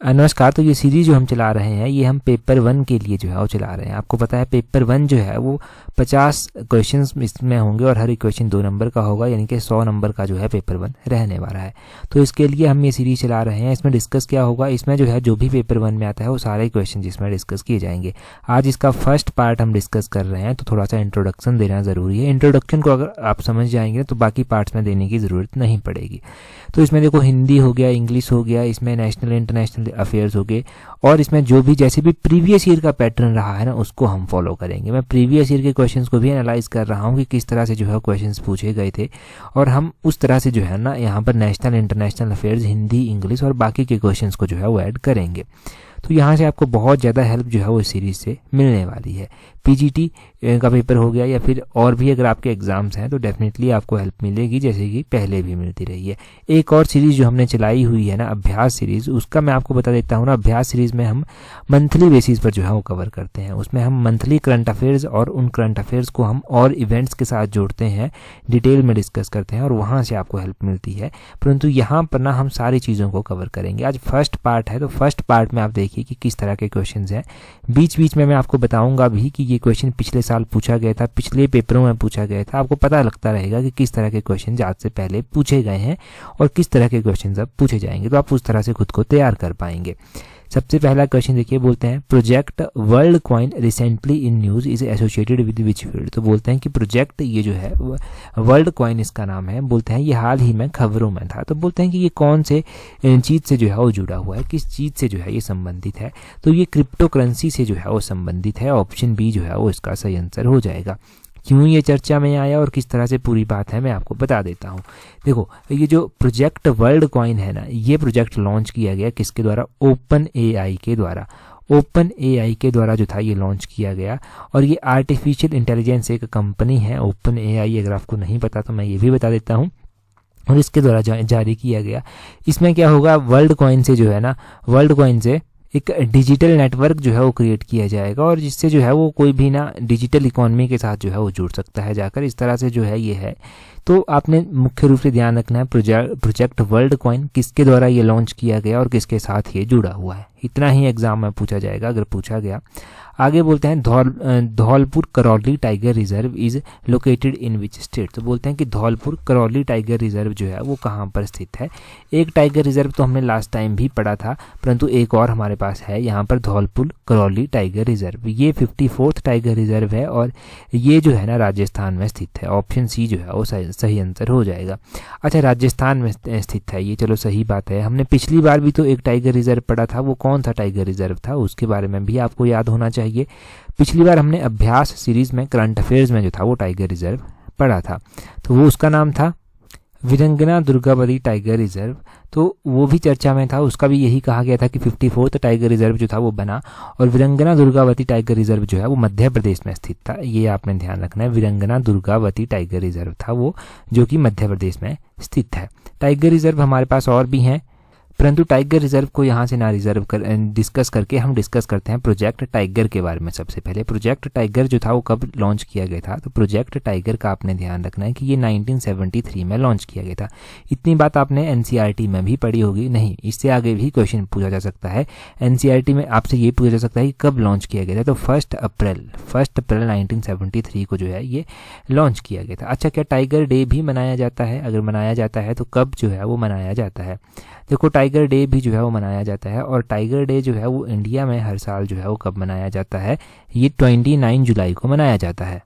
नमस्कार। तो ये सीरीज जो हम चला रहे हैं ये हम पेपर 1 के लिए जो है वो चला रहे हैं। आपको पता है पेपर 1 जो है वो 50 क्वेश्चंस इसमें होंगे और हर एक क्वेश्चन 2 नंबर का होगा, यानी कि 100 नंबर का जो है पेपर 1 रहने वाला है। तो इसके लिए हम ये सीरीज चला रहे हैं। इसमें डिस्कस क्या होगा, इसमें जो है जो भी पेपर 1 में आता है वो सारे क्वेश्चन जिसमें डिस्कस किए जाएंगे। आज इसका फर्स्ट पार्ट हम डिस्कस कर रहे हैं, तो थोड़ा सा इंट्रोडक्शन देना ज़रूरी है। इंट्रोडक्शन को अगर आप समझ जाएंगे तो बाकी पार्ट्स में देने की ज़रूरत नहीं पड़ेगी। तो इसमें देखो हिंदी हो गया, इंग्लिश हो गया, इसमें नेशनल इंटरनेशनल अफेयर्स हो गए, और इसमें जो भी जैसे भी प्रीवियस ईयर का पैटर्न रहा है ना उसको हम फॉलो करेंगे। मैं प्रीवियस ईयर के क्वेश्चंस को भी एनालाइज कर रहा हूँ कि किस तरह से जो है क्वेश्चंस पूछे गए थे, और हम उस तरह से जो है ना यहाँ पर national international affairs, Hindi, English और बाकी के क्वेश्चंस को जो है वो ऐड करेंगे। तो यहाँ से आपको बहुत ज़्यादा हेल्प जो है वो इस सीरीज़ से मिलने वाली है। पीजीटी का पेपर हो गया या फिर और भी अगर आपके एग्ज़ाम्स हैं तो डेफिनेटली आपको हेल्प मिलेगी, जैसे कि पहले भी मिलती रही है। एक और सीरीज़ जो हमने चलाई हुई है ना, अभ्यास सीरीज़, उसका मैं आपको बता देता हूँ ना। अभ्यास सीरीज़ में हम मंथली बेसिस पर जो है वो कवर करते हैं। उसमें हम मंथली करंट अफेयर्स और उन करंट अफेयर्स को हम और इवेंट्स के साथ जोड़ते हैं, डिटेल में डिस्कस करते हैं और वहाँ से आपको हेल्प मिलती है। परंतु यहाँ पर ना हम सारी चीज़ों को कवर करेंगे। आज फर्स्ट पार्ट है, तो फर्स्ट पार्ट में आप देखिए कि किस तरह के क्वेश्चन हैं। बीच बीच में मैं आपको बताऊँगा भी कि ये क्वेश्चन पिछले साल पूछा गया था, पिछले पेपरों में पूछा गया था। आपको पता लगता रहेगा कि किस तरह के क्वेश्चन आज से पहले पूछे गए हैं और किस तरह के क्वेश्चन अब पूछे जाएंगे, तो आप उस तरह से खुद को तैयार कर पाएंगे। सबसे पहला क्वेश्चन देखिए, बोलते हैं project world coin recently in news is associated with which field. तो बोलते हैं कि प्रोजेक्ट ये जो है वर्ल्ड कॉइन इसका नाम है, बोलते हैं ये हाल ही में खबरों में था। तो बोलते हैं कि ये कौन से चीज़ से जो है वो जुड़ा हुआ है, किस चीज़ से जो है ये संबंधित है। तो ये क्रिप्टो करेंसी से जो है वो संबंधित है। ऑप्शन बी जो है वो इसका सही आंसर हो जाएगा। क्यों ये चर्चा में आया और किस तरह से पूरी बात है मैं आपको बता देता हूँ। देखो ये जो प्रोजेक्ट वर्ल्ड कॉइन है ना, ये प्रोजेक्ट लॉन्च किया गया किसके द्वारा, ओपन एआई के द्वारा। ओपन एआई के द्वारा जो था ये लॉन्च किया गया, और ये आर्टिफिशियल इंटेलिजेंस एक कंपनी है ओपन एआई। अगर आपको नहीं पता तो मैं ये भी बता देता हूँ, और इसके द्वारा जारी किया गया। इसमें क्या होगा, वर्ल्ड कॉइन से जो है ना, वर्ल्ड कॉइन से एक डिजिटल नेटवर्क जो है वो क्रिएट किया जाएगा, और जिससे जो है वो कोई भी ना डिजिटल इकोनॉमी के साथ जो है वो जुड़ सकता है जाकर। इस तरह से जो है ये है। तो आपने मुख्य रूप से ध्यान रखना है प्रोजेक्ट वर्ल्ड कॉइन किसके द्वारा ये लॉन्च किया गया और किसके साथ ये जुड़ा हुआ है। इतना ही एग्जाम में पूछा जाएगा अगर पूछा गया। आगे बोलते हैं Dholpur Karauli tiger reserve is located in which state. तो बोलते हैं कि धौलपुर करौली टाइगर रिजर्व जो है वो कहाँ पर स्थित है। एक टाइगर रिजर्व तो हमने लास्ट टाइम भी पढ़ा था, परंतु एक और हमारे पास है यहाँ पर धौलपुर करौली टाइगर रिजर्व। ये 54th टाइगर रिजर्व है और ये जो है ना राजस्थान में स्थित है। ऑप्शन सी जो है वो सही आंसर हो जाएगा। अच्छा, राजस्थान में स्थित है ये, चलो सही बात है। हमने पिछली बार भी तो एक टाइगर रिजर्व पढ़ा था, वो कौन सा टाइगर रिजर्व था उसके बारे में भी आपको याद होना चाहिए। पिछली बार हमने अभ्यास सीरीज में करंट अफेयर्स में जो था वो टाइगर रिजर्व पढ़ा था, तो वो उसका नाम था वीरंगना दुर्गावती टाइगर रिजर्व। तो वो भी चर्चा में था, उसका भी यही कहा गया था कि 54th टाइगर रिजर्व जो था वो बना, और वीरंगना दुर्गावती टाइगर रिजर्व जो है वो मध्य प्रदेश में स्थित था। ये आपने ध्यान रखना है, वीरंगना दुर्गावती टाइगर रिजर्व था वो, जो कि मध्य प्रदेश में स्थित है। टाइगर रिजर्व हमारे पास और भी हैं, परंतु टाइगर रिजर्व को यहाँ से ना डिस्कस करके हम डिस्कस करते हैं प्रोजेक्ट टाइगर के बारे में। सबसे पहले प्रोजेक्ट टाइगर जो था वो कब लॉन्च किया गया था, तो प्रोजेक्ट टाइगर का आपने ध्यान रखना है कि ये 1973 में लॉन्च किया गया था। इतनी बात आपने एनसीईआरटी में भी पढ़ी होगी। नहीं, इससे आगे भी क्वेश्चन पूछा जा सकता है। एनसीईआरटी में आपसे ये पूछा जा सकता है कि कब लॉन्च किया गया था, तो 1 अप्रैल 1973 को जो है ये लॉन्च किया गया था। अच्छा, क्या टाइगर डे भी मनाया जाता है? अगर मनाया जाता है तो कब जो है वो मनाया जाता है? देखो टाइगर डे भी जो है वो मनाया जाता है, और टाइगर डे जो है वो इंडिया में हर साल जो है वो कब मनाया जाता है, ये 29 जुलाई को मनाया जाता है।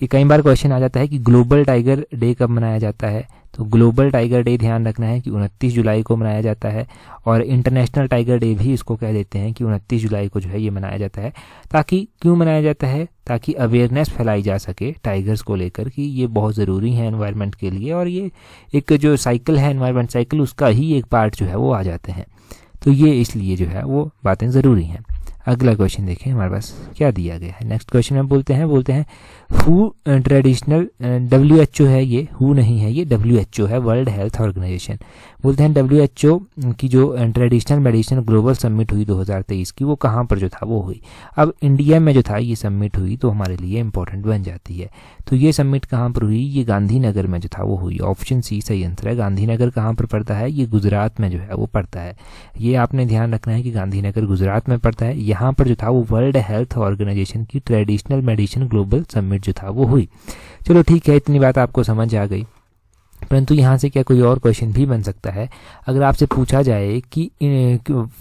ये कई बार क्वेश्चन आ जाता है कि ग्लोबल टाइगर डे कब मनाया जाता है, तो ग्लोबल टाइगर डे ध्यान रखना है कि 29 जुलाई को मनाया जाता है, और इंटरनेशनल टाइगर डे भी इसको कह देते हैं कि 29 जुलाई को जो है ये मनाया जाता है। ताकि क्यों मनाया जाता है, ताकि अवेयरनेस फैलाई जा सके टाइगर्स को लेकर कि ये बहुत ज़रूरी है एनवायरनमेंट के लिए, और ये एक जो साइकिल है एनवायरनमेंट साइकिल, उसका ही एक पार्ट जो है वो आ जाते हैं। तो ये इसलिए जो है वो बातें ज़रूरी हैं। अगला क्वेश्चन देखिए हमारे पास क्या दिया गया है। नेक्स्ट क्वेश्चन में बोलते हैं हु ट्रेडिशनल WHO है, ये हु नहीं है, ये WHO है, वर्ल्ड हेल्थ ऑर्गेनाइजेशन। बोलते हैं WHO की जो ट्रेडिशनल मेडिसिन ग्लोबल समिट हुई 2023 की, वो कहाँ पर जो था वो हुई। अब इंडिया में जो था ये समिट हुई तो हमारे लिए इंपॉर्टेंट बन जाती है। तो ये समिट कहाँ पर हुई, ये गांधीनगर में जो था वो हुई। ऑप्शन सी सही आंसर है। गांधीनगर कहाँ पर पड़ता है, ये गुजरात में जो है वो पड़ता है। ये आपने ध्यान रखना है कि गांधीनगर गुजरात में पड़ता है। यहाँ पर जो था वो वर्ल्ड हेल्थ ऑर्गेनाइजेशन की ट्रेडिशनल मेडिसिन ग्लोबल समिट जो था वो हुई। चलो ठीक है, इतनी बात आपको समझ आ गई। परंतु यहाँ से क्या कोई और क्वेश्चन भी बन सकता है। अगर आपसे पूछा जाए कि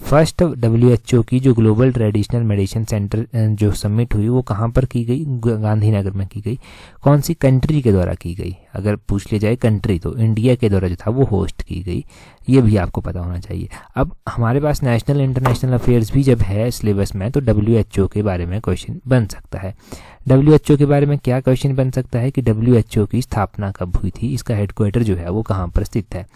फर्स्ट WHO की जो ग्लोबल ट्रेडिशनल मेडिसिन सेंटर जो समिट हुई वो कहाँ पर की गई, गांधीनगर में की गई, कौन सी कंट्री के द्वारा की गई। अगर पूछ लिया जाए कंट्री तो इंडिया के द्वारा जो था वो होस्ट की गई, ये भी आपको पता होना चाहिए। अब हमारे पास नेशनल इंटरनेशनल अफेयर्स भी जब है सिलेबस में तो WHO के बारे में क्वेश्चन बन सकता है। WHO के बारे में क्या क्वेश्चन बन सकता है कि WHO की स्थापना कब हुई थी, इसका हेडक्वार्टर जो है वो कहाँ पर स्थित है।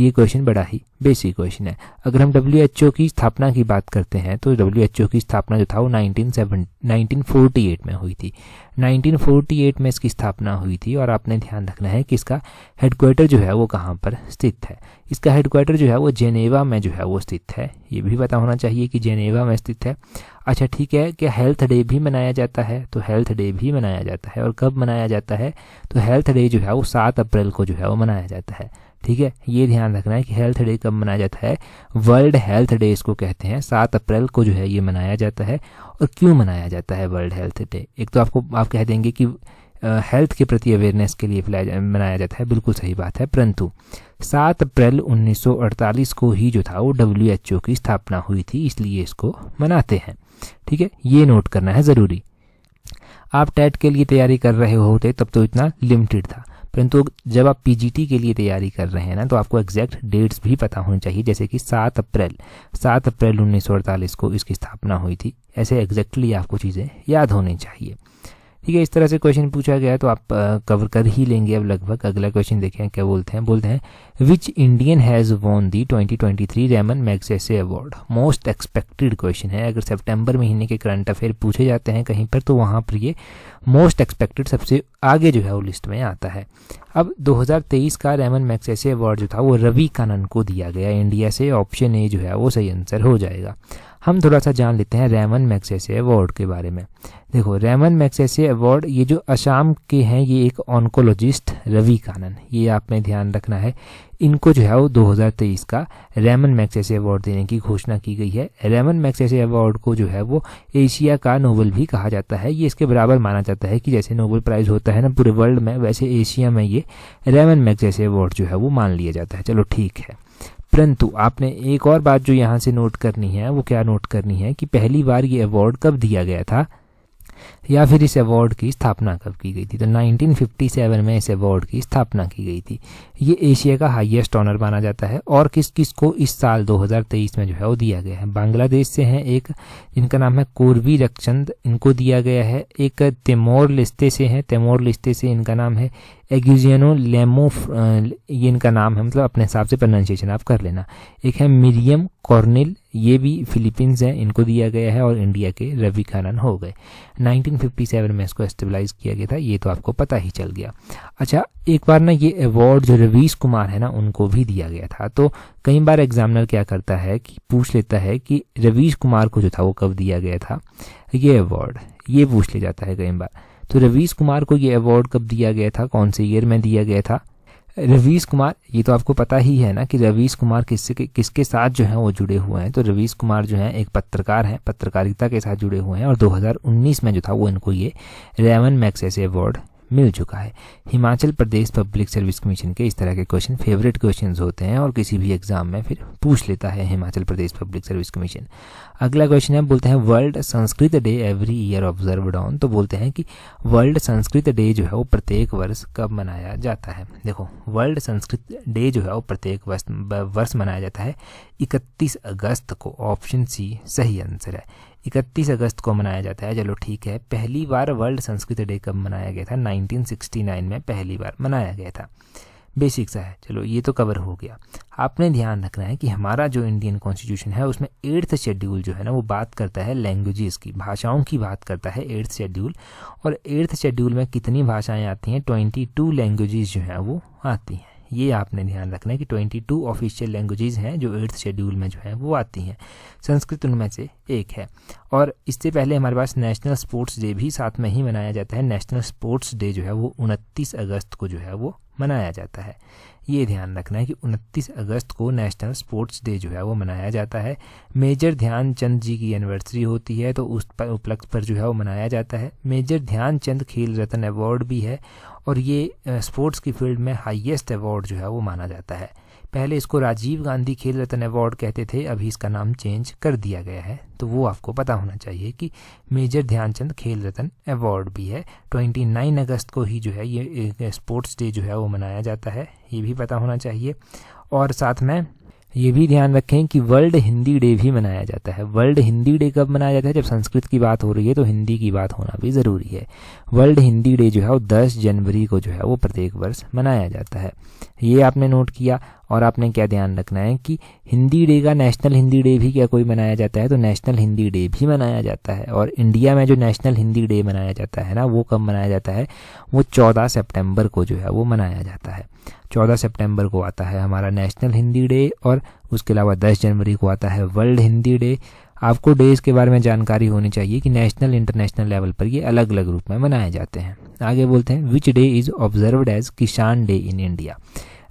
ये क्वेश्चन बड़ा ही बेसिक क्वेश्चन है। अगर हम WHO की स्थापना की बात करते हैं तो WHO की स्थापना जो था वो 1948 में हुई थी। 1948 में इसकी स्थापना हुई थी और आपने ध्यान रखना है कि इसका हेडक्वार्टर जो है वो कहाँ पर स्थित है। इसका हेडक्वार्टर जो है वो जेनेवा में जो है वो स्थित है। ये भी पता होना चाहिए कि जेनेवा में स्थित है। अच्छा ठीक है, क्या हेल्थ डे भी मनाया जाता है, तो हेल्थ डे भी मनाया जाता है। और कब मनाया जाता है, तो हेल्थ डे जो है वो 7 अप्रैल को जो है वो मनाया जाता है। ठीक है, ये ध्यान रखना है कि हेल्थ डे कब मनाया जाता है, वर्ल्ड हेल्थ डे इसको कहते हैं। 7 अप्रैल को जो है ये मनाया जाता है। और क्यों मनाया जाता है वर्ल्ड हेल्थ डे, एक तो आप कह देंगे कि हेल्थ के प्रति अवेयरनेस के लिए मनाया जाता है, बिल्कुल सही बात है। परंतु 7 अप्रैल 1948 को ही जो था वो WHO की स्थापना हुई थी, इसलिए इसको मनाते हैं। ठीक है, ये नोट करना है ज़रूरी। आप टेट के लिए तैयारी कर रहे होते तब तो इतना लिमिटेड था, परंतु जब आप PGT के लिए तैयारी कर रहे हैं ना तो आपको एग्जैक्ट डेट्स भी पता होनी चाहिए। जैसे कि 7 अप्रैल 1948 को इसकी स्थापना हुई थी। ऐसे एग्जैक्टली आपको चीज़ें याद होनी चाहिए। ठीक है, इस तरह से क्वेश्चन पूछा गया तो आप कवर कर ही लेंगे अब लगभग। अगला क्वेश्चन देखें क्या बोलते हैं which Indian has won the 2023 Ramon Magsaysay award. Most expected question है। अगर सितंबर महीने के करंट अफेयर पूछे जाते हैं कहीं पर तो वहाँ पर ये मोस्ट एक्सपेक्टेड सबसे आगे जो है वो लिस्ट में आता है। अब 2023 का रेमन मैग्सेसे अवार्ड जो था वो रवि कानन को दिया गया इंडिया से। ऑप्शन ए जो है वो सही आंसर हो जाएगा। हम थोड़ा सा जान लेते हैं रेमन मैग्सेसे अवार्ड के बारे में। देखो, रेमन मैग्सेसे अवार्ड ये जो असम के हैं, ये एक ऑन्कोलॉजिस्ट रवि कानन, ये आपने ध्यान रखना है। इनको जो है वो 2023 का रेमन मैग्सेसे अवार्ड देने की घोषणा की गई है। रेमन मैग्सेसे अवार्ड को जो है वो एशिया का नोबेल भी कहा जाता है। ये इसके बराबर माना जाता है कि जैसे नोबेल प्राइज़ होता है ना पूरे वर्ल्ड में, वैसे एशिया में ये रेमन मैग्सेसे अवार्ड जो है वो मान लिया जाता है। चलो ठीक है, परंतु आपने एक और बात जो यहाँ से नोट करनी है वो क्या नोट करनी है कि पहली बार ये अवार्ड कब दिया गया था या फिर इस अवार्ड की स्थापना कब की गई थी। तो 1957 में इस अवार्ड की स्थापना की गई थी। ये एशिया का हाईएस्ट ऑनर माना जाता है। और किस को इस साल 2023 में जो है वो दिया गया है। बांग्लादेश से हैं एक जिनका नाम है कोरवी रक्षंद, इनको दिया गया है। एक तिमोर लिस्ते से हैं, तिमोर लिस्ते से इनका नाम है एग्यूजियानो लेमोफ, ये इनका नाम है, मतलब अपने हिसाब से प्रोनाउंसिएशन आप कर लेना। एक है मिरियम कॉर्निल, ये भी फिलीपींस हैं, इनको दिया गया है। और इंडिया के रवि कानन हो गए। 1957 में इसको एस्टेबलाइज किया गया था, ये तो आपको पता ही चल गया। अच्छा, एक बार ना ये अवार्ड जो रवीश कुमार है ना उनको भी दिया गया था। तो कई बार एग्जामिनर क्या करता है कि पूछ लेता है कि रवीश कुमार को जो था वो कब दिया गया था ये अवार्ड, ये पूछ ले जाता है कई बार। तो रवीश कुमार को ये अवार्ड कब दिया गया था, कौन से ईयर में दिया गया था। रवीश कुमार, ये तो आपको पता ही है ना कि रवीश कुमार किसके साथ जो है वो जुड़े हुए हैं। तो रवीश कुमार जो है एक पत्रकार हैं, पत्रकारिता के साथ जुड़े हुए हैं। और 2019 में जो था वो इनको ये रेमन मैग्सेसे अवार्ड मिल चुका है। Himachal Pradesh public service commission के इस तरह के क्वेश्चन फेवरेट क्वेश्चंस होते हैं और किसी भी एग्जाम में फिर पूछ लेता है Himachal Pradesh public service commission. अगला क्वेश्चन है, बोलते हैं world Sanskrit day every year observed on. तो बोलते हैं कि वर्ल्ड संस्कृत डे जो है वो प्रत्येक वर्ष कब मनाया जाता है। देखो, वर्ल्ड संस्कृत डे जो है वो प्रत्येक वर्ष मनाया जाता है 31 अगस्त को। ऑप्शन सी सही आंसर है, 31 अगस्त को मनाया जाता है। चलो ठीक है, पहली बार वर्ल्ड संस्कृत डे कब मनाया गया था, 1969 में पहली बार मनाया गया था। बेसिक सा है। चलो ये तो कवर हो गया। आपने ध्यान रखना है कि हमारा जो इंडियन कॉन्स्टिट्यूशन है उसमें 8th शेड्यूल जो है ना वो बात करता है लैंग्वेजेस की, भाषाओं की बात करता है 8th शेड्यूल। और 8th शेड्यूल में कितनी भाषाएं आती हैं? 22 लैंग्वेजेस जो हैं वो आती हैं। ये आपने ध्यान रखना है कि 22 ऑफिशियल लैंग्वेजेस हैं जो 8th शेड्यूल में जो है वो आती हैं। संस्कृत उनमें से एक है। और इससे पहले हमारे पास नेशनल स्पोर्ट्स डे भी साथ में ही मनाया जाता है। नेशनल स्पोर्ट्स डे जो है वो 29 अगस्त को जो है वो मनाया जाता है। ये ध्यान रखना है कि 29 अगस्त को नेशनल स्पोर्ट्स डे जो है वो मनाया जाता है। मेजर ध्यानचंद जी की एनिवर्सरी होती है तो उस उपलक्ष्य पर जो है वो मनाया जाता है। मेजर ध्यानचंद खेल रत्न अवार्ड भी है और ये स्पोर्ट्स की फील्ड में हाईएस्ट अवार्ड जो है वो माना जाता है। पहले इसको राजीव गांधी खेल रत्न अवार्ड कहते थे, अभी इसका नाम चेंज कर दिया गया है। तो वो आपको पता होना चाहिए कि मेजर ध्यानचंद खेल रत्न अवार्ड भी है। 29 अगस्त को ही जो है ये स्पोर्ट्स डे जो है वो मनाया जाता है, ये भी पता होना चाहिए। और साथ में ये भी ध्यान रखें कि वर्ल्ड हिंदी डे भी मनाया जाता है। वर्ल्ड हिंदी डे कब मनाया जाता है? जब संस्कृत की बात हो रही है तो हिंदी की बात होना भी ज़रूरी है। वर्ल्ड हिंदी डे जो है वो 10 जनवरी को जो है वो प्रत्येक वर्ष मनाया जाता है। ये आपने नोट किया। और आपने क्या ध्यान रखना है कि हिंदी डे का नेशनल हिंदी डे भी क्या कोई मनाया जाता है? तो नेशनल हिंदी डे भी मनाया जाता है। और इंडिया में जो नेशनल हिंदी डे मनाया जाता है ना वो कब मनाया जाता है? वो 14 सितंबर को जो है वो मनाया जाता है। 14 सितंबर को आता है हमारा नेशनल हिंदी डे और उसके अलावा 10 जनवरी को आता है वर्ल्ड हिंदी डे। आपको डेज के बारे में जानकारी होनी चाहिए कि नेशनल इंटरनेशनल लेवल पर ये अलग अलग रूप में मनाए जाते हैं। आगे बोलते हैं which day is observed as Kisan day in India.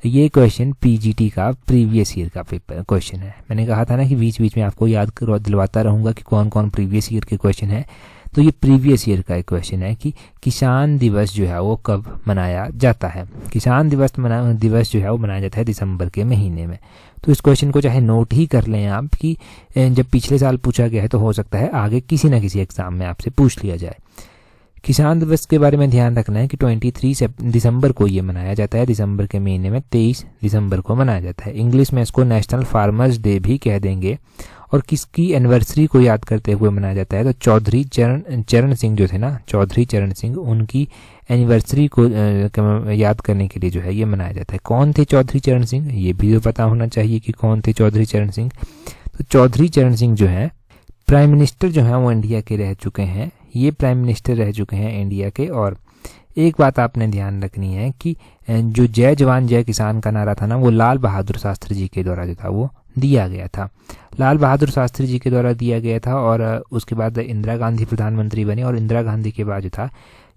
ये क्वेश्चन पीजीटी का प्रीवियस ईयर का पेपर क्वेश्चन है। मैंने कहा था ना कि बीच बीच में आपको याद दिलवाता रहूँगा कि कौन कौन प्रीवियस ईयर के क्वेश्चन है। तो ये प्रीवियस ईयर का एक क्वेश्चन है कि किसान दिवस जो है वो कब मनाया जाता है। किसान दिवस जो है वो मनाया जाता है दिसंबर के महीने में। तो इस क्वेश्चन को चाहे नोट ही कर लें आप कि जब पिछले साल पूछा गया है तो हो सकता है आगे किसी ना किसी एग्जाम में आपसे पूछ लिया जाए। किसान दिवस के बारे में ध्यान रखना है कि 23 दिसंबर को ये मनाया जाता है। दिसंबर के महीने में 23 दिसंबर को मनाया जाता है। इंग्लिश में इसको नेशनल फार्मर्स डे भी कह देंगे। और किसकी एनिवर्सरी को याद करते हुए मनाया जाता है? तो चौधरी चरण सिंह जो थे ना, चौधरी चरण सिंह, उनकी एनिवर्सरी को याद करने के लिए जो है ये मनाया जाता है। कौन थे चौधरी चरण सिंह? ये भी तो पता होना चाहिए कि कौन थे चौधरी चरण सिंह। तो चौधरी चरण सिंह जो है प्राइम मिनिस्टर जो है वो इंडिया के रह चुके हैं। ये प्राइम मिनिस्टर रह चुके हैं इंडिया के। और एक बात आपने ध्यान रखनी है कि जो जय जवान जय किसान का नारा था ना वो लाल बहादुर शास्त्री जी के द्वारा जो था वो दिया गया था। लाल बहादुर शास्त्री जी के द्वारा दिया गया था। और उसके बाद इंदिरा गांधी प्रधानमंत्री बने और इंदिरा गांधी के बाद जो था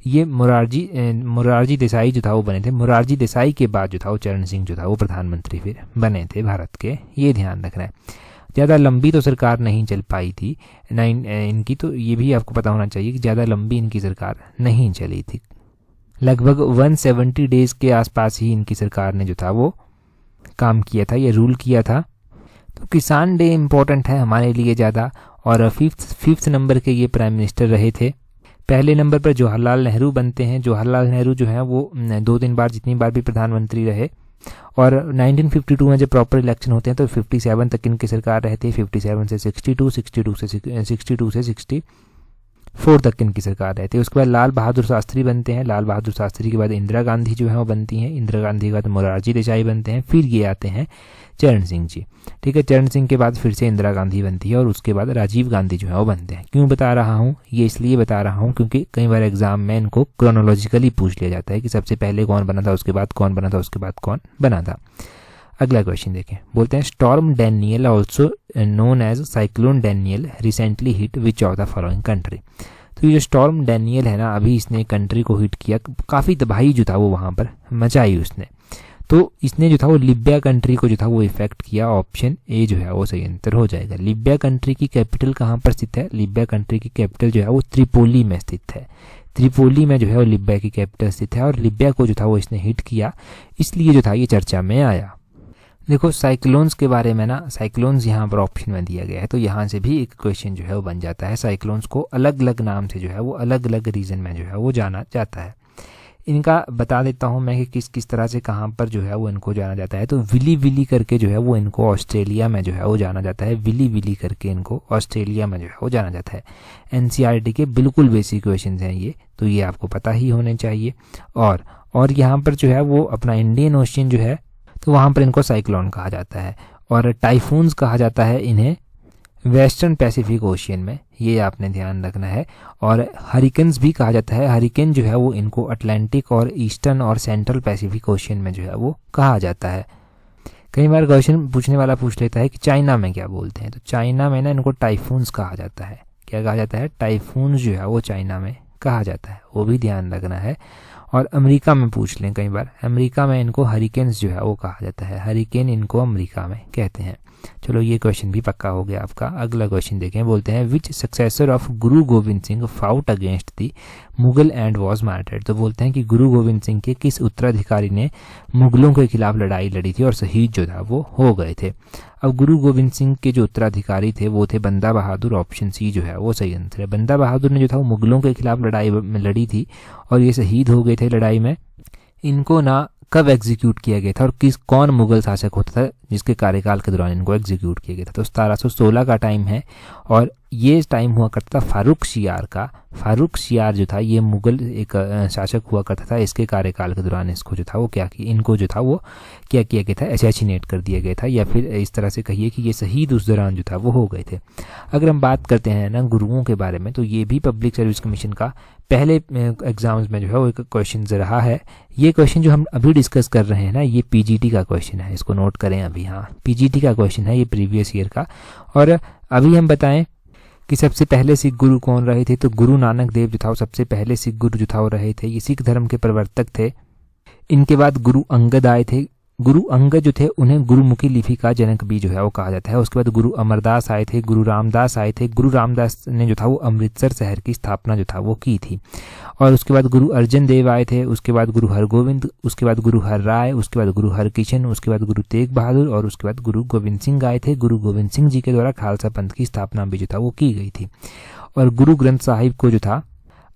ये मोरारजी देसाई जो था वो बने थे। मोरारजी देसाई के बाद जो था वो चरण सिंह जो था वो प्रधानमंत्री फिर बने थे भारत के। ये ध्यान रखना है। ज़्यादा लंबी तो सरकार नहीं चल पाई थी इनकी, तो ये भी आपको पता होना चाहिए कि ज़्यादा लंबी इनकी सरकार नहीं चली थी। लगभग 170 डेज़ के आसपास ही इनकी सरकार ने जो था वो काम किया था, ये रूल किया था। तो किसान डे इम्पोर्टेंट है हमारे लिए ज़्यादा। और फिफ्थ नंबर के ये प्राइम मिनिस्टर रहे थे। पहले नंबर पर जवाहरलाल नेहरू बनते हैं। जवाहरलाल नेहरू जो है वो 2-3 बार जितनी बार भी प्रधानमंत्री रहे। और 1952 में जब प्रॉपर इलेक्शन होते हैं तो 57 तक इनकी सरकार रहती है। 57 से 62, 62 से 64 तक इनकी सरकार रहती है। उसके बाद लाल बहादुर शास्त्री बनते हैं। लाल बहादुर शास्त्री के बाद इंदिरा गांधी जो है वो बनती हैं। इंदिरा गांधी के बाद मोरारजी देसाई बनते हैं। फिर ये आते हैं चरण सिंह जी। ठीक है, चरण सिंह के बाद फिर से इंदिरा गांधी बनती है और उसके बाद राजीव गांधी जो है वो बनते हैं। क्यों बता रहा हूँ? ये इसलिए बता रहा हूँ क्योंकि कई बार एग्जाम में इनको क्रोनोलॉजिकली पूछ लिया जाता है कि सबसे पहले कौन बना था, उसके बाद कौन बना था, उसके बाद कौन बना था। अगला क्वेश्चन देखें। बोलते हैं storm Daniel also known as cyclone Daniel recently hit which of the following country. तो ये जो स्टॉर्म डैनियल है ना अभी इसने कंट्री को हिट किया, काफ़ी तबाही जो था वो वहाँ पर मचाई उसने। तो इसने जो था वो लिबिया कंट्री को जो था वो इफेक्ट किया। ऑप्शन ए जो है वो सही आंसर हो जाएगा। लिबिया कंट्री की कैपिटल कहाँ पर स्थित है? लिबिया कंट्री की कैपिटल जो है वो त्रिपोली में स्थित है। त्रिपोली में जो है वो लिबिया की कैपिटल स्थित है। और लिबिया को जो था वो इसने हिट किया, इसलिए जो था ये चर्चा में आया। देखो साइक्लोन्स के बारे में ना, साइक्लोन्स यहाँ पर ऑप्शन में दिया गया है तो यहाँ से भी एक क्वेश्चन जो है वो बन जाता है। साइक्लोन्स को अलग अलग नाम से जो है वो अलग अलग रीजन में जो है वो जाना जाता है। इनका बता देता हूँ मैं कि किस किस तरह से कहाँ पर जो है वो इनको जाना जाता है। तो विली विली करके जो है वो इनको ऑस्ट्रेलिया में जो है वो जाना जाता है। विली विली करके इनको ऑस्ट्रेलिया में जो है वो जाना जाता है। एनसीईआरटी के बिल्कुल बेसिक क्वेश्चन हैं ये, तो ये आपको पता ही होने चाहिए। और और यहाँ पर जो है वो अपना इंडियन ओशियन जो है तो वहाँ पर इनको साइक्लोन कहा जाता है, और टाइफून्स कहा जाता है इन्हें वेस्टर्न पैसिफिक ओशियन में, ये आपने ध्यान रखना है। और हरिकेन्स भी कहा जाता है, हरिकेन जो है वो इनको अटलांटिक और ईस्टर्न और सेंट्रल पैसिफिक ओशियन में जो है वो कहा जाता है। कई बार क्वेश्चन पूछने वाला पूछ लेता है कि चाइना में क्या बोलते हैं, तो चाइना में ना इनको टाइफून्स कहा जाता है। क्या कहा जाता है? टाइफून्स जो है वो चाइना में कहा जाता है, वो भी ध्यान रखना है। और अमेरिका में पूछ लें कई बार, अमेरिका में इनको हरिकेन्स जो है वो कहा जाता है, हरिकेन इनको अमेरिका में कहते हैं। चलो ये क्वेश्चन भी पक्का हो गया आपका। अगला क्वेश्चन देखें, बोलते हैं विच successor of Guru Govind Singh fought against the Mughal and was martyred. तो बोलते हैं कि गुरु गोविंद सिंह के किस उत्तराधिकारी ने मुगलों के खिलाफ लड़ाई लड़ी थी और शहीद जो था वो हो गए थे। अब गुरु गोविंद सिंह के जो उत्तराधिकारी थे वो थे बंदा बहादुर, ऑप्शन सी जो है वो सही आंसर है। बंदा बहादुर ने जो था वो मुगलों के खिलाफ लड़ाई में लड़ी थी और ये शहीद हो गए थे लड़ाई में। इनको ना कब एग्जीक्यूट किया गया था और कौन मुगल शासक होता था जिसके कार्यकाल के दौरान इनको एग्जीक्यूट किया गया था? तो 1716 का टाइम है और ये टाइम हुआ करता था फारूक शियार का। फारूक शियार जो था ये मुगल एक शासक हुआ करता था, इसके कार्यकाल के दौरान इसको जो था वो इनको जो था वो क्या किया गया था? असैसिनेट कर दिया गया था, या फिर इस तरह से कहिए कि ये शहीद उस दौरान जो था वो हो गए थे। अगर हम बात करते हैं ना गुरुओं के बारे में, तो ये भी पब्लिक सर्विस कमीशन का पहले एग्जाम्स में जो है वो एक क्वेश्चन रहा है। ये क्वेश्चन जो हम अभी डिस्कस कर रहे हैं ना, ये पीजीटी का क्वेश्चन है, इसको नोट करें अभी। हाँ, पीजीटी का क्वेश्चन है ये, प्रीवियस ईयर का। और अभी हम बताएं कि सबसे पहले सिख गुरु कौन रहे थे, तो गुरु नानक देव जो था वो सबसे पहले सिख गुरु जो था वो रहे थे। ये सिख धर्म के प्रवर्तक थे। इनके बाद गुरु अंगद आए थे। गुरु अंगद जो थे उन्हें गुरुमुखी लिपि का जनक भी जो है वो कहा जाता है। उसके बाद गुरु अमरदास आए थे, गुरु रामदास आए थे। गुरु रामदास ने जो था वो अमृतसर शहर की स्थापना जो था वो की थी। और उसके बाद गुरु अर्जन देव आए थे, उसके बाद गुरु हरगोविंद, उसके बाद गुरु हर राय, उसके बाद गुरु हरकिशन, उसके बाद गुरु तेग बहादुर और उसके बाद गुरु गोविंद सिंह आए थे। गुरु गोविंद सिंह जी के द्वारा खालसा पंथ की स्थापना भी जो था वो की गई थी। और गुरु ग्रंथ साहिब को जो था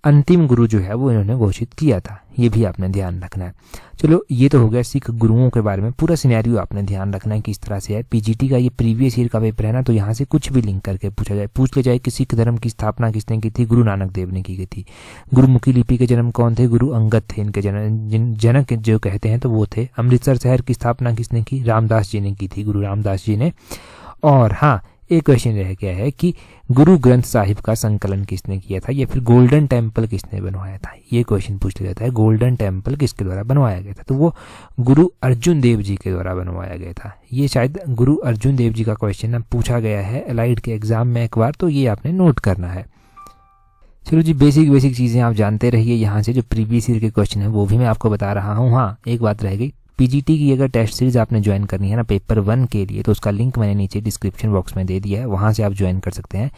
अंतिम गुरु जो है वो इन्होंने घोषित किया था, ये भी आपने ध्यान रखना है। चलो ये तो हो गया सिख गुरुओं के बारे में, पूरा सिनेरियो आपने ध्यान रखना है किस तरह से है। पीजीटी का ये प्रीवियस ईयर का पेपर है ना, तो यहाँ से कुछ भी लिंक करके पूछ ले जाए कि सिख धर्म की स्थापना किसने की थी? गुरु नानक देव ने की गई थी। गुरुमुखी लिपि के जन्म कौन थे? गुरु अंगद थे इनके जनक जो कहते हैं तो वो थे। अमृतसर शहर की स्थापना किसने की? रामदास जी ने की थी, गुरु रामदास जी ने। और हाँ, एक क्वेश्चन रह गया है कि गुरु ग्रंथ साहिब का संकलन किसने किया था, या फिर गोल्डन टेम्पल किसने बनवाया था? ये क्वेश्चन पूछ लिया जाता है, गोल्डन टेम्पल किसके द्वारा बनवाया गया था? तो वो गुरु अर्जुन देव जी के द्वारा बनवाया गया था। ये शायद गुरु अर्जुन देव जी का क्वेश्चन पूछा गया है एलाइड के एग्जाम में एक बार, तो ये आपने नोट करना है। चलो जी, बेसिक चीज़ें आप जानते रहिए। यहाँ से जो प्रीवियस ईयर के क्वेश्चन है वो भी मैं आपको बता रहा हूँ। हाँ, एक बात रह गई, पीजीटी की अगर टेस्ट सीरीज आपने ज्वाइन करनी है ना पेपर 1 के लिए, तो उसका लिंक मैंने नीचे डिस्क्रिप्शन बॉक्स में दे दिया है, वहाँ से आप ज्वाइन कर सकते हैं।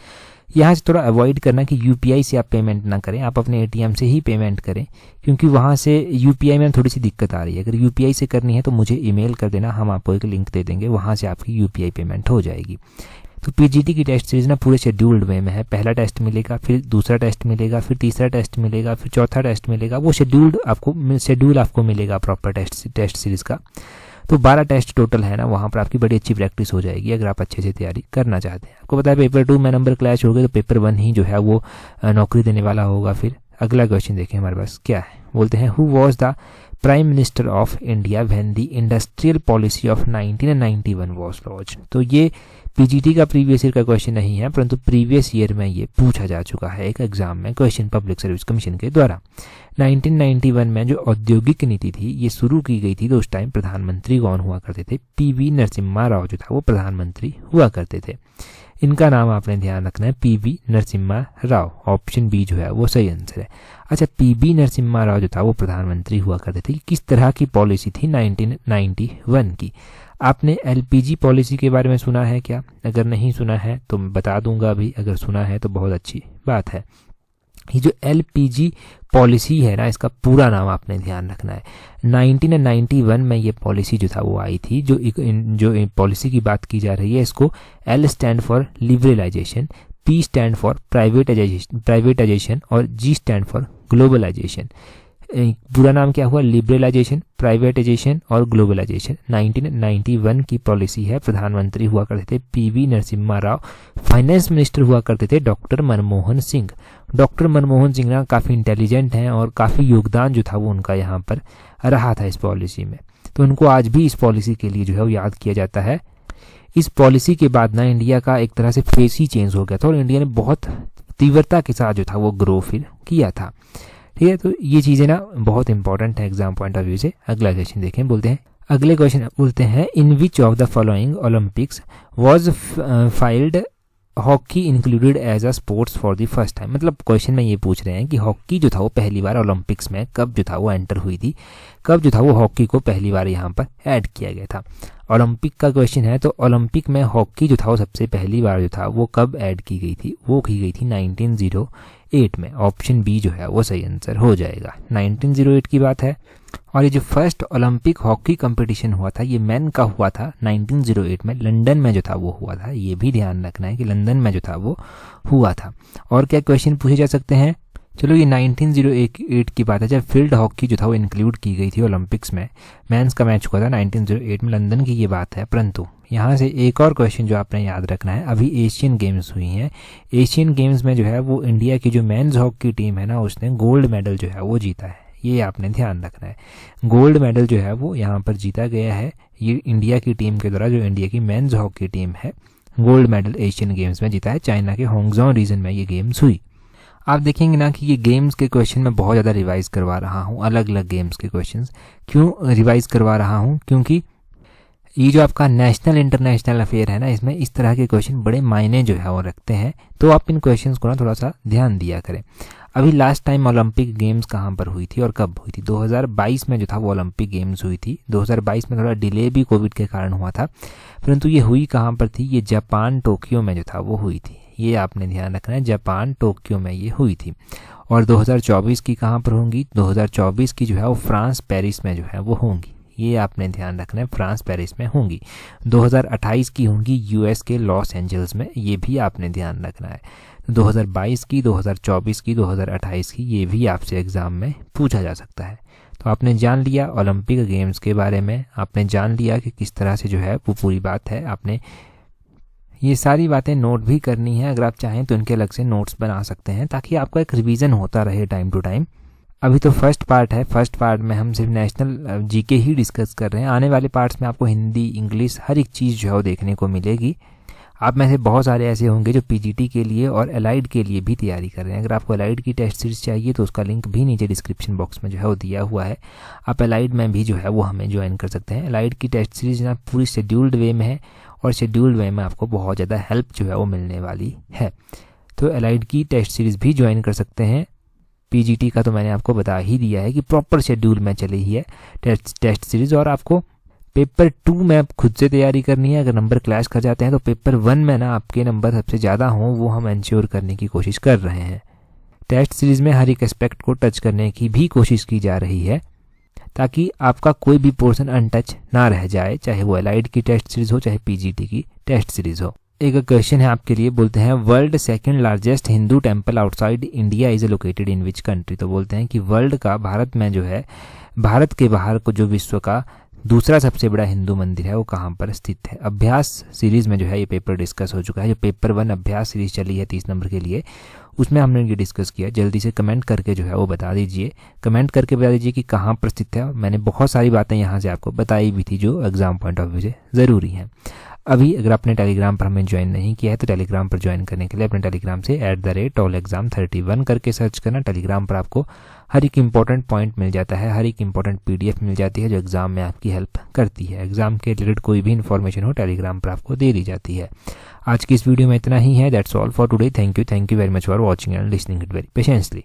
यहाँ से थोड़ा अवॉइड करना कि यूपीआई से आप पेमेंट ना करें, आप अपने एटीएम से ही पेमेंट करें, क्योंकि वहाँ से यूपीआई में थोड़ी सी दिक्कत आ रही है। अगर यूपीआई से करनी है तो मुझे ईमेल कर देना, हम आपको एक लिंक दे देंगे, वहाँ से आपकी यूपीआई पेमेंट हो जाएगी। तो पीजीटी की टेस्ट सीरीज ना पूरे शेड्यूल्ड वे में है। पहला टेस्ट मिलेगा, फिर दूसरा टेस्ट मिलेगा, फिर तीसरा टेस्ट मिलेगा, फिर चौथा टेस्ट मिलेगा। वो शेड्यूल आपको मिलेगा प्रॉपर टेस्ट सीरीज का। तो 12 टेस्ट टोटल है ना, वहाँ पर आपकी बड़ी अच्छी प्रैक्टिस हो जाएगी अगर आप अच्छे से तैयारी करना चाहते हैं। आपको पता है पेपर 2 में नंबर क्लैश हो गए तो पेपर 1 ही जो है वो नौकरी देने वाला होगा। फिर अगला क्वेश्चन देखें हमारे पास क्या है। बोलते हैं who was the prime minister of India when the industrial policy of 1991 was launched. तो ये पीजीटी का प्रीवियस ईयर का क्वेश्चन नहीं है, परंतु प्रीवियस ईयर में ये पूछा जा चुका है एक एग्जाम में क्वेश्चन पब्लिक सर्विस कमीशन के द्वारा। 1991 में जो औद्योगिक नीति थी ये शुरू की गई थी, तो उस टाइम प्रधानमंत्री कौन हुआ करते थे? पीवी नरसिम्हा राव जो था वो प्रधानमंत्री हुआ करते थे। इनका नाम आपने ध्यान रखना है, PV Narasimha Rao. Option B जो है वो सही आंसर है। अच्छा, पीवी नरसिम्हा राव जो था वो प्रधानमंत्री हुआ करते थे। किस तरह की पॉलिसी थी 1991 की? आपने एलपीजी पॉलिसी के बारे में सुना है क्या? अगर नहीं सुना है तो मैं बता दूंगा अभी, अगर सुना है तो बहुत अच्छी बात है। ये जो एलपीजी पॉलिसी है ना, इसका पूरा नाम आपने ध्यान रखना है। 1991 में ये पॉलिसी जो था वो आई थी। जो पॉलिसी की बात की जा रही है, इसको L stand for liberalisation, P stand for privatisation और जी स्टैंड फॉर ग्लोबलाइजेशन। पूरा नाम क्या हुआ, लिबरलाइजेशन, प्राइवेटाइजेशन और ग्लोबलाइजेशन। 1991 की पॉलिसी है। प्रधानमंत्री हुआ करते थे PV Narasimha Rao. Finance minister हुआ करते थे डॉक्टर मनमोहन सिंह। डॉक्टर मनमोहन सिंह ना काफ़ी इंटेलिजेंट हैं और काफ़ी योगदान जो था वो उनका यहाँ पर रहा था इस पॉलिसी में, तो उनको आज भी इस पॉलिसी के लिए जो है वो याद किया जाता है। इस पॉलिसी के बाद ना इंडिया का एक तरह से फेस ही चेंज हो गया था और इंडिया ने बहुत तीव्रता के साथ जो था वो ग्रो फिर किया था। ठीक है, तो ये चीज़ें ना बहुत इंपॉर्टेंट है एग्जाम पॉइंट ऑफ व्यू से। अगला क्वेश्चन देखें, बोलते हैं अगले क्वेश्चन बोलते हैं in which of the following Olympics was filed hockey included as a sports for the first time. मतलब क्वेश्चन में ये पूछ रहे हैं कि हॉकी जो था वो पहली बार ओलंपिक्स में कब जो था वो एंटर हुई थी, कब जो था वो हॉकी को पहली बार यहाँ पर ऐड किया गया था। ओलंपिक का क्वेश्चन है, तो ओलंपिक में हॉकी जो था वो सबसे पहली बार जो था वो कब ऐड की गई थी, वो की गई थी 1908 में। ऑप्शन बी जो है वो सही आंसर हो जाएगा। 1908 की बात है। और ये जो फर्स्ट ओलंपिक हॉकी कंपटीशन हुआ था ये मैन का हुआ था 1908 में, लंदन में जो था वो हुआ था। ये भी ध्यान रखना है कि लंदन में जो था वो हुआ था। और क्या क्वेश्चन पूछे जा सकते हैं, चलो ये 1908 की बात है जब फील्ड हॉकी जो था वो इंक्लूड की गई थी ओलंपिक्स में। मेंस का मैच हुआ था 1908 में, लंदन की ये बात है। परंतु यहाँ से एक और क्वेश्चन जो आपने याद रखना है, अभी एशियन गेम्स हुई हैं। एशियन गेम्स में जो है वो इंडिया की जो मेंस हॉकी टीम है ना उसने गोल्ड मेडल जो है वो जीता है। ये आपने ध्यान रखना है, गोल्ड मेडल जो है वो यहाँ पर जीता गया है। ये इंडिया की टीम के द्वारा, जो इंडिया की मेंस हॉकी टीम है, गोल्ड मेडल एशियन गेम्स में जीता है। चाइना के होंगजोंग रीजन में ये गेम्स हुई। आप देखेंगे ना कि ये गेम्स के क्वेश्चन मैं बहुत ज़्यादा रिवाइज करवा रहा हूँ, अलग अलग गेम्स के क्वेश्चंस। क्यों रिवाइज करवा रहा हूँ, क्योंकि ये जो आपका नेशनल इंटरनेशनल अफेयर है ना, इसमें इस तरह के क्वेश्चन बड़े मायने जो है वो रखते हैं, तो आप इन क्वेश्चंस को ना थोड़ा सा ध्यान दिया करें। अभी लास्ट टाइम ओलंपिक गेम्स कहाँ पर हुई थी और कब हुई थी, 2022 में जो था वो ओलंपिक गेम्स हुई थी। 2022 में थोड़ा डिले भी कोविड के कारण हुआ था, परंतु ये हुई कहाँ पर थी, ये जापान टोक्यो में जो था वो हुई थी। ये आपने ध्यान रखना है, जापान टोक्यो में ये हुई थी। और 2024 की कहाँ पर होंगी, 2024 की जो है वो फ्रांस पेरिस में जो है वो होंगी। ये आपने ध्यान रखना है, फ्रांस पेरिस में होंगी। 2028 की होंगी यूएस के लॉस एंजल्स में, ये भी आपने ध्यान रखना है। 2022 की, 2024 की, 2028 की, ये भी आपसे एग्जाम में पूछा जा सकता है। तो आपने जान लिया ओलंपिक गेम्स के बारे में, आपने जान लिया कि किस तरह से जो है वो पूरी बात है। आपने ये सारी बातें नोट भी करनी है, अगर आप चाहें तो इनके अलग से नोट्स बना सकते हैं ताकि आपका एक रिवीजन होता रहे टाइम टू टाइम। अभी तो फर्स्ट पार्ट है, फर्स्ट पार्ट में हम सिर्फ नेशनल जीके ही डिस्कस कर रहे हैं। आने वाले पार्ट्स में आपको हिंदी, इंग्लिश, हर एक चीज़ जो है वो देखने को मिलेगी। आप में से बहुत सारे ऐसे होंगे जो पीजीटी के लिए और एलाइड के लिए भी तैयारी कर रहे हैं। अगर आपको एलाइड की टेस्ट सीरीज चाहिए तो उसका लिंक भी नीचे डिस्क्रिप्शन बॉक्स में जो है वो दिया हुआ है। आप एलाइड में भी जो है वो हमें ज्वाइन कर सकते हैं। एलाइड की टेस्ट सीरीज ना पूरी शेड्यूल्ड वे में है और शेड्यूल्ड वे में आपको बहुत ज़्यादा हेल्प जो है वो मिलने वाली है। तो एलाइड की टेस्ट सीरीज भी ज्वाइन कर सकते हैं। पीजीटी का तो मैंने आपको बता ही दिया है कि प्रॉपर शेड्यूल में चली ही है टेस्ट सीरीज। और आपको पेपर 2 में खुद से तैयारी करनी है। अगर नंबर क्लैश कर जाते हैं तो पेपर 1 में ना आपके नंबर सबसे ज़्यादा हों, वो हम इंश्योर करने की कोशिश कर रहे हैं। टेस्ट सीरीज में हर एक एस्पेक्ट को टच करने की भी कोशिश की जा रही है ताकि आपका कोई भी पोर्शन अनटच ना रह जाए, चाहे वो एलाइड की टेस्ट सीरीज हो चाहे पीजीटी की टेस्ट सीरीज हो। एक क्वेश्चन है आपके लिए, बोलते हैं world second largest Hindu temple outside India is located in which country. तो बोलते हैं कि वर्ल्ड का, भारत में जो है, भारत के बाहर को जो विश्व का दूसरा सबसे बड़ा हिंदू मंदिर है वो कहाँ पर स्थित है। अभ्यास सीरीज में जो है ये पेपर डिस्कस हो चुका है। जो पेपर 1 अभ्यास सीरीज चली है 30 नंबर के लिए, उसमें हमने ये डिस्कस किया। जल्दी से कमेंट करके जो है वो बता दीजिए, कमेंट करके बता दीजिए कि कहाँ पर स्थित है। मैंने बहुत सारी बातें यहाँ से आपको बताई भी थी जो एग्जाम पॉइंट ऑफ व्यू से ज़रूरी हैं। अभी अगर आपने टेलीग्राम पर हमें ज्वाइन नहीं किया है तो टेलीग्राम पर ज्वाइन करने के लिए अपने टेलीग्राम से @allexam31 करके सर्च करना। टेलीग्राम पर आपको हर एक इंपॉर्टेंट पॉइंट मिल जाता है, हर एक इंपॉर्टेंट PDF मिल जाती है जो एग्जाम में आपकी हेल्प करती है। एग्जाम के रिलेटेड कोई भी इन्फॉर्मेशन हो टेलीग्राम पर आपको दे दी जाती है। आज की इस वीडियो में इतना ही है। That's all for today. Thank you very much for watching and listening it very patiently.